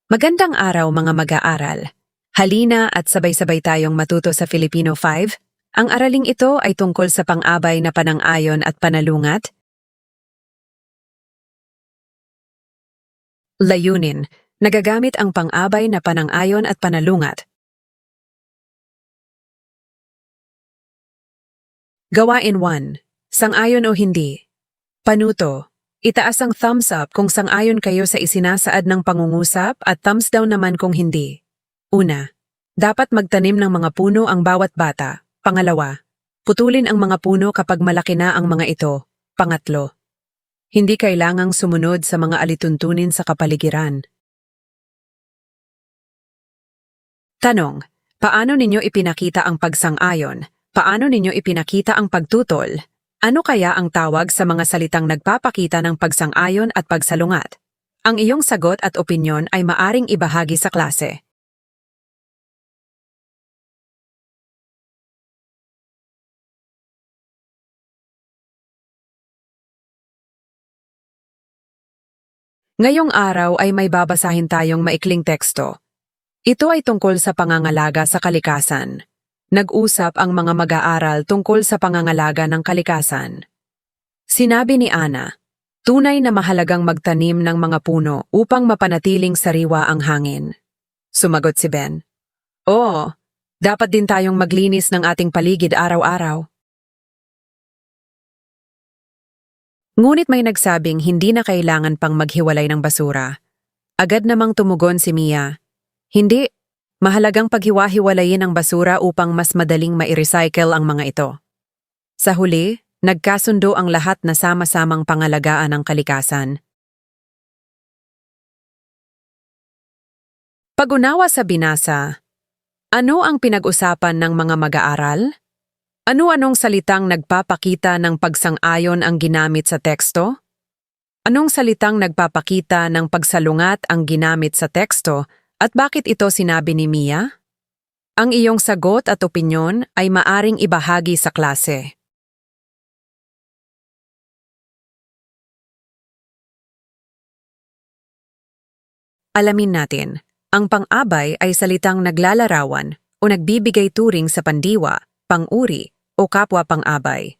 Magandang araw mga mag-aaral. Halina at sabay-sabay tayong matuto sa Filipino 5. Ang araling ito ay tungkol sa pang-abay na panang-ayon at panalungat. Layunin. Nagagamit ang pang-abay na panang-ayon at panalungat. Gawain 1. Sang-ayon o hindi. Panuto. Itaas ang thumbs up kung sang-ayon kayo sa isinasaad ng pangungusap at thumbs down naman kung hindi. Una, dapat magtanim ng mga puno ang bawat bata. Pangalawa, putulin ang mga puno kapag malaki na ang mga ito. Pangatlo, hindi kailangang sumunod sa mga alituntunin sa kapaligiran. Tanong, paano ninyo ipinakita ang pagsang-ayon? Paano ninyo ipinakita ang pagtutol? Ano kaya ang tawag sa mga salitang nagpapakita ng pagsang-ayon at pagsalungat? Ang iyong sagot at opinyon ay maaring ibahagi sa klase. Ngayong araw ay may babasahin tayong maikling teksto. Ito ay tungkol sa pangangalaga sa kalikasan. Nag-usap ang mga mag-aaral tungkol sa pangangalaga ng kalikasan. Sinabi ni Ana, tunay na mahalagang magtanim ng mga puno upang mapanatiling sariwa ang hangin. Sumagot si Ben, oo, dapat din tayong maglinis ng ating paligid araw-araw. Ngunit may nagsabing hindi na kailangan pang maghiwalay ng basura. Agad namang tumugon si Mia, hindi, mahalagang paghiwa-hiwalayin ang basura upang mas madaling ma-recycle ang mga ito. Sa huli, nagkasundo ang lahat na sama-samang pangalagaan ang kalikasan. Pag-unawa sa binasa, ano ang pinag-usapan ng mga mag-aaral? Ano-anong salitang nagpapakita ng pagsang-ayon ang ginamit sa teksto? Anong salitang nagpapakita ng pagsalungat ang ginamit sa teksto at bakit ito sinabi ni Mia? Ang iyong sagot at opinyon ay maaring ibahagi sa klase. Alamin natin, ang pang-abay ay salitang naglalarawan o nagbibigay turing sa pandiwa, pang-uri, o kapwa pang-abay.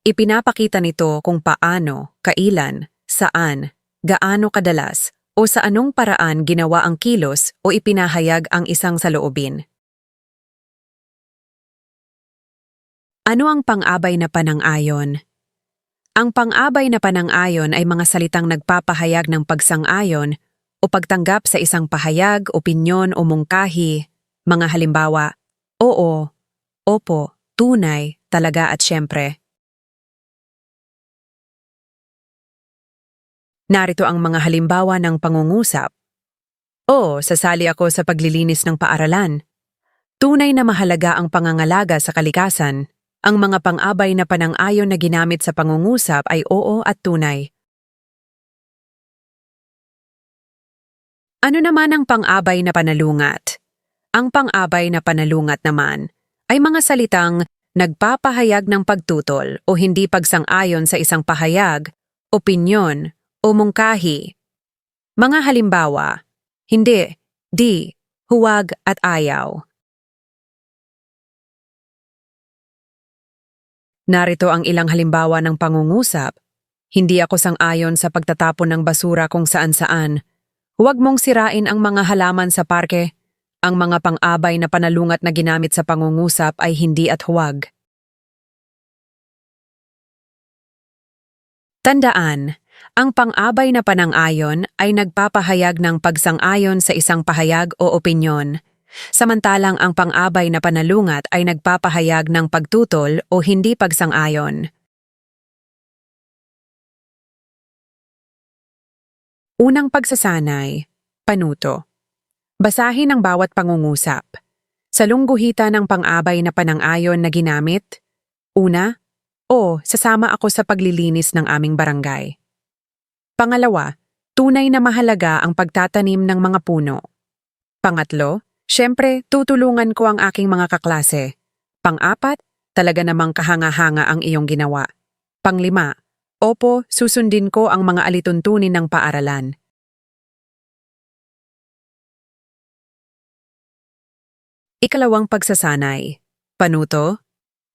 Ipinapakita nito kung paano, kailan, saan, gaano kadalas, o sa anong paraan ginawa ang kilos o ipinahayag ang isang saloobin. Ano ang pang-abay na panang-ayon? Ang pang-abay na panang-ayon ay mga salitang nagpapahayag ng pagsang-ayon o pagtanggap sa isang pahayag, opinyon o mungkahi, mga halimbawa, oo, opo, tunay, talaga at syempre. Narito ang mga halimbawa ng pangungusap. Oo, sasali ako sa paglilinis ng paaralan. Tunay na mahalaga ang pangangalaga sa kalikasan. Ang mga pang-abay na panang-ayon na ginamit sa pangungusap ay oo at tunay. Ano naman ang pang-abay na panalungat? Ang pang-abay na panalungat naman ay mga salitang nagpapahayag ng pagtutol o hindi pagsang-ayon sa isang pahayag, opinyon, o mungkahi. Mga halimbawa, hindi, di, huwag at ayaw. Narito ang ilang halimbawa ng pangungusap. Hindi ako sang-ayon sa pagtatapon ng basura kung saan-saan. Huwag mong sirain ang mga halaman sa parke. Ang mga pang-abay na panalungat na ginamit sa pangungusap ay hindi at huwag. Tandaan, ang pang-abay na panang-ayon ay nagpapahayag ng pagsang-ayon sa isang pahayag o opinyon. Samantalang ang pang-abay na panalungat ay nagpapahayag ng pagtutol o hindi pagsang-ayon. Unang pagsasanay, panuto. Basahin ang bawat pangungusap. Sa lungguhita ng pang-abay na panang-ayon na ginamit, una, sasama ako sa paglilinis ng aming barangay. Pangalawa, tunay na mahalaga ang pagtatanim ng mga puno. Pangatlo, syempre, tutulungan ko ang aking mga kaklase. Pang-apat, talaga namang kahanga-hanga ang iyong ginawa. Panglima, opo, susundin ko ang mga alituntunin ng paaralan. Ikalawang pagsasanay. Panuto.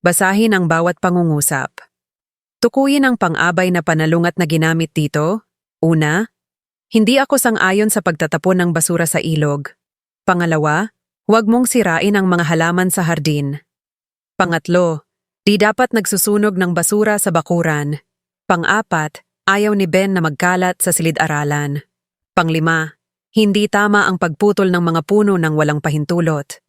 Basahin ang bawat pangungusap. Tukuyin ang pang-abay na panalungat na ginamit dito. Una, hindi ako sang-ayon sa pagtatapon ng basura sa ilog. Pangalawa, huwag mong sirain ang mga halaman sa hardin. Pangatlo, di dapat nagsusunog ng basura sa bakuran. Pang-apat, ayaw ni Ben na magkalat sa silid-aralan. Panglima, hindi tama ang pagputol ng mga puno ng walang pahintulot.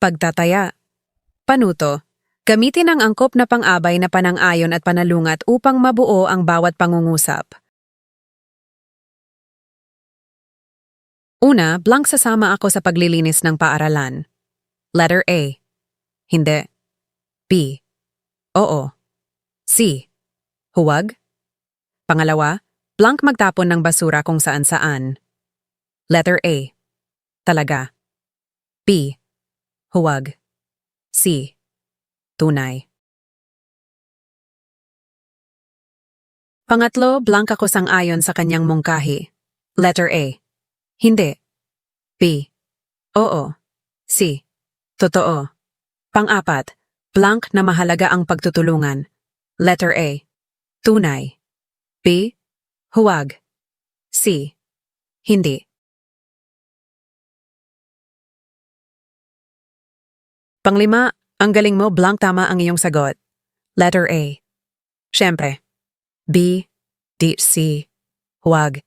Pagtataya. Panuto. Gamitin ang angkop na pang-abay na panang-ayon at panalungat upang mabuo ang bawat pangungusap. Una, blank sasama ako sa paglilinis ng paaralan. Letter A. Hindi. B. Oo. C. Huwag. Pangalawa, blank magtapon ng basura kung saan-saan. Letter A. Talaga. B. Huwag. C. Tunay. Pangatlo, blank ako sang-ayon sa kanyang mungkahi. Letter A. Hindi. B. Oo. C. Totoo. Pang-apat, blank na mahalaga ang pagtutulungan. Letter A. Tunay. B. Huwag. C. Hindi. Panglima, ang galing mo, blank tama ang iyong sagot. Letter A. Siyempre. B. D. C. Huwag.